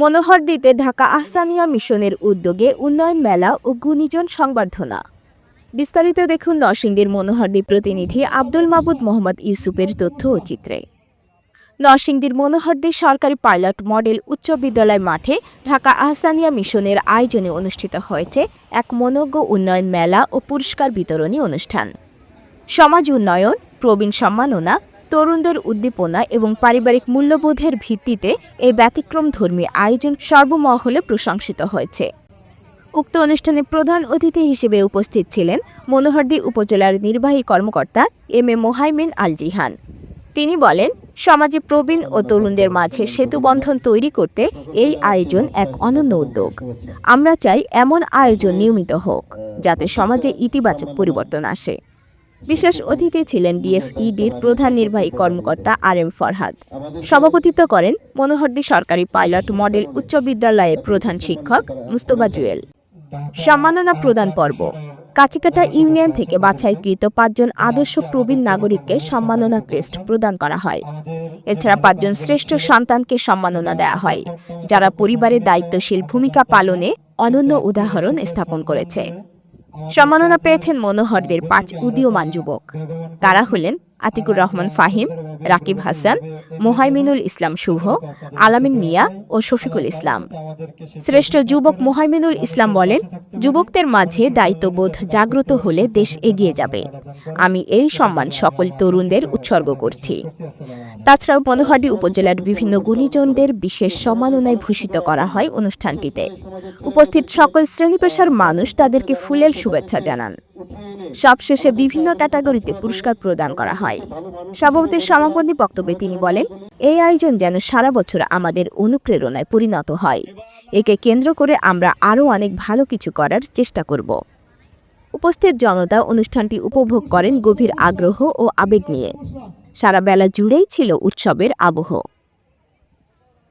মনোহরদীতে ঢাকা আহসানিয়া মিশনের উদ্যোগে উন্নয়ন মেলা ও গুণীজন সংবর্ধনা। বিস্তারিত দেখুন নরসিংদীর মনোহরদী প্রতিনিধি আব্দুল মাবুদ মোহাম্মদ ইউসুফের তথ্য ও চিত্রে। নরসিংদীর মনোহরদী সরকারি পাইলট মডেল উচ্চ বিদ্যালয় মাঠে ঢাকা আহসানিয়া মিশনের আয়োজনে অনুষ্ঠিত হয়েছে এক মনোজ্ঞ উন্নয়ন মেলা ও পুরস্কার বিতরণী অনুষ্ঠান। সমাজ উন্নয়ন, প্রবীণ সম্মাননা, তরুণদের উদ্দীপনা এবং পারিবারিক মূল্যবোধের ভিত্তিতে এই ব্যতিক্রমধর্মী আয়োজন সর্বমহলে প্রশংসিত হয়েছে। উক্ত অনুষ্ঠানে প্রধান অতিথি হিসেবে উপস্থিত ছিলেন মনোহরদী উপজেলার নির্বাহী কর্মকর্তা এম এ মোহাইমিন আল জিহান। তিনি বলেন, সমাজে প্রবীণ ও তরুণদের মাঝে সেতুবন্ধন তৈরি করতে এই আয়োজন এক অনন্য উদ্যোগ। আমরা চাই এমন আয়োজন নিয়মিত হোক, যাতে সমাজে ইতিবাচক পরিবর্তন আসে। বিশেষ অতিথি ছিলেন ডিএফইডির প্রধান নির্বাহী কর্মকর্তা আর এম ফরহাদ। সভাপতিত্ব করেন মনোহরদী সরকারি পাইলট মডেল উচ্চ বিদ্যালয়ের প্রধান শিক্ষক মুস্তফা জুয়েল। সম্মাননা প্রদান পর্ব। কাচিকাটা ইউনিয়ন থেকে বাছাইকৃত 5 জন আদর্শ প্রবীণ নাগরিককে সম্মাননা ক্রেস্ট প্রদান করা হয়। এছাড়া 5 জন শ্রেষ্ঠ সন্তানকে সম্মাননা দেওয়া হয়, যারা পরিবারের দায়িত্বশীল ভূমিকা পালনে অনন্য উদাহরণ স্থাপন করেছে। সম্মাননা পেয়েছেন মনোহরদীর 5 উদীয়মান যুবক। তারা হলেন আতিকুর রহমান ফাহিম, রাকিব হাসান, মোহাইমিনুল ইসলাম শুভ, আলামিন মিয়া ও শফিকুল ইসলাম। শ্রেষ্ঠ যুবক মোহাইমিনুল ইসলাম বলেন, যুবকদের মাঝে দায়িত্ববোধ জাগ্রত হলে দেশ এগিয়ে যাবে। আমি এই সম্মান সকল তরুণদের উৎসর্গ করছি। তাছাড়াও মনোহরদী উপজেলার বিভিন্ন গুণীজনদের বিশেষ সম্মাননায় ভূষিত করা হয় অনুষ্ঠানটিতে। উপস্থিত সকল শ্রেণী পেশার মানুষ তাদেরকে ফুলেল শুভেচ্ছা জানান। সবশেষে বিভিন্ন ক্যাটাগরিতে পুরস্কার প্রদান করা হয়। সভাপতির সমাপনী বক্তব্যে তিনি বলেন, এই আয়োজন যেন সারা বছর আমাদের অনুপ্রেরণায় পরিণত হয়। একে কেন্দ্র করে আমরা আরও অনেক ভালো কিছু করার চেষ্টা করব। উপস্থিত জনতা অনুষ্ঠানটি উপভোগ করেন গভীর আগ্রহ ও আবেগ নিয়ে। সারা বেলা জুড়েই ছিল উৎসবের আবহ।